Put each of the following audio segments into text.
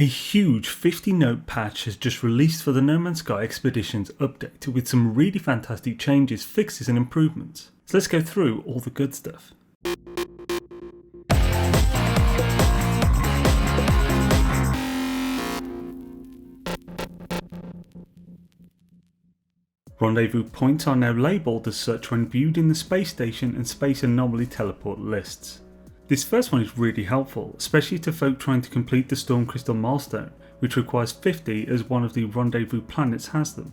A huge 50-note patch has just released for the No Man's Sky Expeditions update with some really fantastic changes, fixes and improvements. So let's go through all the good stuff. Rendezvous points are now labelled as such when viewed in the space station and space anomaly teleport lists. This first one is really helpful, especially to folk trying to complete the Storm Crystal milestone, which requires 50 as one of the Rendezvous planets has them.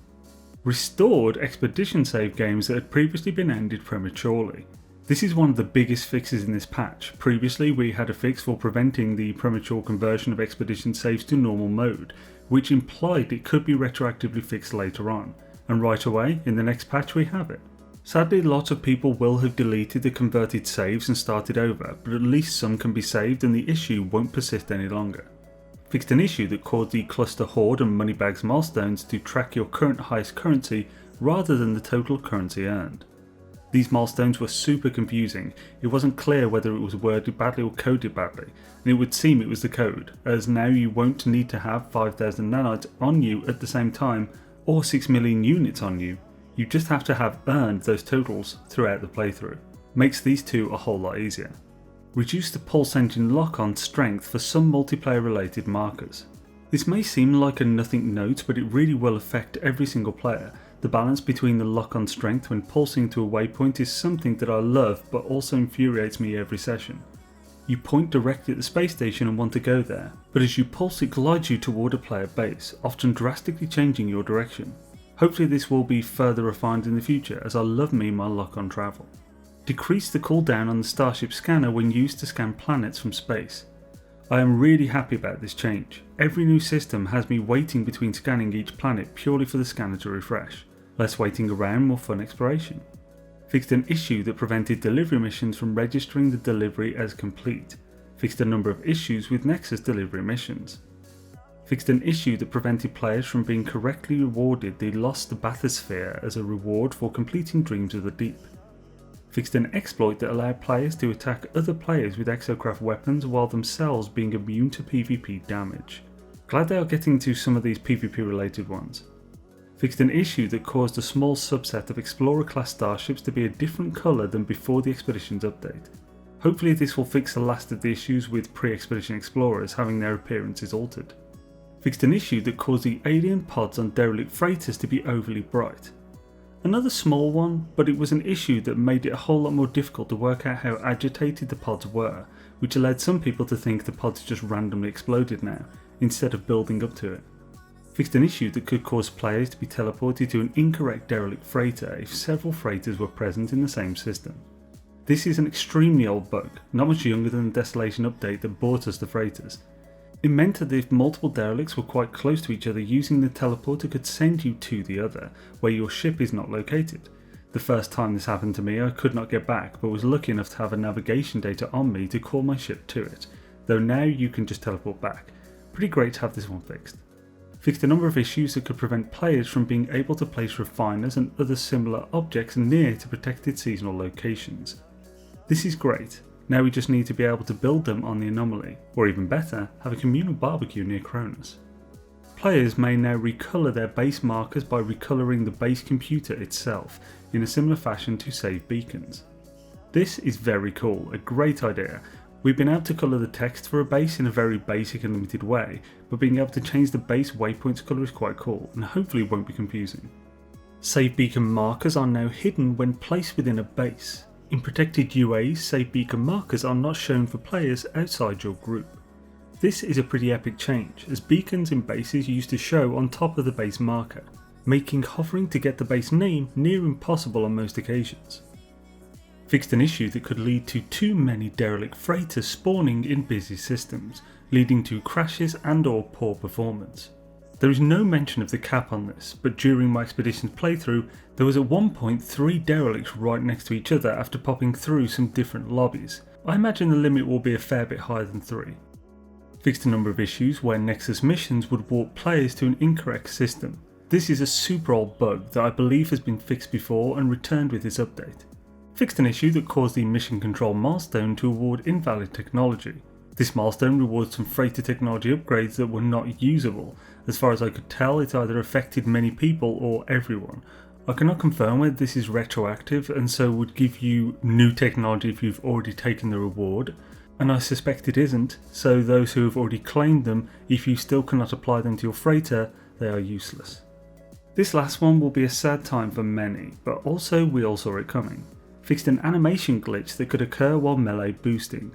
Restored expedition save games that had previously been ended prematurely. This is one of the biggest fixes in this patch. Previously we had a fix for preventing the premature conversion of expedition saves to normal mode, which implied it could be retroactively fixed later on, and right away in the next patch we have it. Sadly, lots of people will have deleted the converted saves and started over, but at least some can be saved and the issue won't persist any longer. Fixed an issue that caused the cluster hoard and moneybags milestones to track your current highest currency rather than the total currency earned. These milestones were super confusing. It wasn't clear whether it was worded badly or coded badly, and it would seem it was the code, as now you won't need to have 5,000 nanites on you at the same time or 6 million units on you. You just have to have earned those totals throughout the playthrough. Makes these two a whole lot easier. Reduce the pulse engine lock-on strength for some multiplayer related markers. This may seem like a nothing note, but it really will affect every single player. The balance between the lock-on strength when pulsing to a waypoint is something that I love but also infuriates me every session. You point directly at the space station and want to go there, but as you pulse it glides you toward a player base, often drastically changing your direction. Hopefully this will be further refined in the future, as I love me my lock-on travel. Decrease the cooldown on the Starship scanner when used to scan planets from space. I am really happy about this change. Every new system has me waiting between scanning each planet purely for the scanner to refresh. Less waiting around, more fun exploration. Fixed an issue that prevented delivery missions from registering the delivery as complete. Fixed a number of issues with NEXUS delivery missions. Fixed an issue that prevented players from being correctly rewarded the Lost Bathysphere as a reward for completing Dreams of the Deep. Fixed an exploit that allowed players to attack other players with exocraft weapons while themselves being immune to PvP damage. Glad they are getting to some of these PvP related ones. Fixed an issue that caused a small subset of Explorer class starships to be a different colour than before the Expeditions update. Hopefully this will fix the last of the issues with pre-Expedition Explorers having their appearances altered. Fixed an issue that caused the alien pods on derelict freighters to be overly bright. Another small one, but it was an issue that made it a whole lot more difficult to work out how agitated the pods were, which allowed some people to think the pods just randomly exploded now, instead of building up to it. Fixed an issue that could cause players to be teleported to an incorrect derelict freighter if several freighters were present in the same system. This is an extremely old bug, not much younger than the Desolation update that brought us the freighters. It meant that if multiple derelicts were quite close to each other, using the teleporter could send you to the other, where your ship is not located. The first time this happened to me I could not get back, but was lucky enough to have a navigation data on me to call my ship to it, though now you can just teleport back. Pretty great to have this one fixed. Fixed a number of issues that could prevent players from being able to place refiners and other similar objects near to protected seasonal locations. This is great. Now we just need to be able to build them on the anomaly, or even better, have a communal barbecue near Cronus. Players may now recolour their base markers by recolouring the base computer itself, in a similar fashion to save beacons. This is very cool, a great idea. We've been able to colour the text for a base in a very basic and limited way, but being able to change the base waypoints colour is quite cool, and hopefully won't be confusing. Save beacon markers are now hidden when placed within a base. In protected UAs, save beacon markers are not shown for players outside your group. This is a pretty epic change, as beacons in bases used to show on top of the base marker, making hovering to get the base name near impossible on most occasions. Fixed an issue that could lead to too many derelict freighters spawning in busy systems, leading to crashes and/or poor performance. There is no mention of the cap on this, but during my Expeditions playthrough there was at one point 3 derelicts right next to each other after popping through some different lobbies. I imagine the limit will be a fair bit higher than 3. Fixed a number of issues where NEXUS missions would warp players to an incorrect system. This is a super old bug that I believe has been fixed before and returned with this update. Fixed an issue that caused the mission control milestone to award invalid technology. This milestone rewards some freighter technology upgrades that were not usable. As far as I could tell, it either affected many people or everyone. I cannot confirm whether this is retroactive and so would give you new technology if you've already taken the reward, and I suspect it isn't, so those who have already claimed them, if you still cannot apply them to your freighter, they are useless. This last one will be a sad time for many, but also we all saw it coming. Fixed an animation glitch that could occur while melee boosting.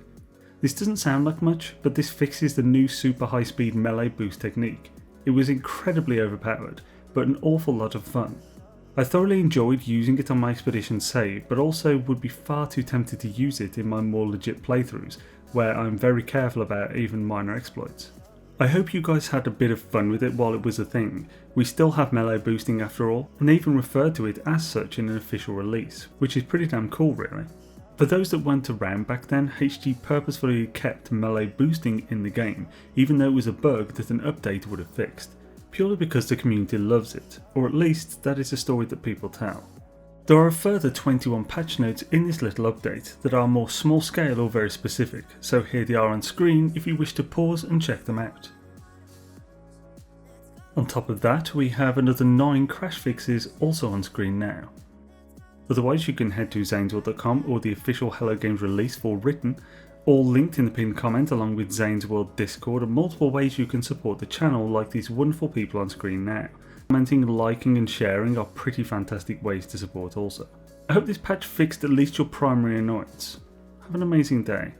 This doesn't sound like much, but this fixes the new super high speed melee boost technique. It was incredibly overpowered, but an awful lot of fun. I thoroughly enjoyed using it on my expedition save, but also would be far too tempted to use it in my more legit playthroughs, where I'm very careful about even minor exploits. I hope you guys had a bit of fun with it while it was a thing. We still have melee boosting after all, and they even referred to it as such in an official release, which is pretty damn cool really. For those that weren't around back then, HG purposefully kept melee boosting in the game, even though it was a bug that an update would have fixed, purely because the community loves it, or at least that is a story that people tell. There are a further 21 patch notes in this little update that are more small scale or very specific, so here they are on screen if you wish to pause and check them out. On top of that, we have another 9 crash fixes also on screen now. Otherwise you can head to xainesworld.com or the official Hello Games release for written, all linked in the pinned comment along with Xaine's World Discord, and multiple ways you can support the channel like these wonderful people on screen now. Commenting, liking and sharing are pretty fantastic ways to support also. I hope this patch fixed at least your primary annoyance. Have an amazing day.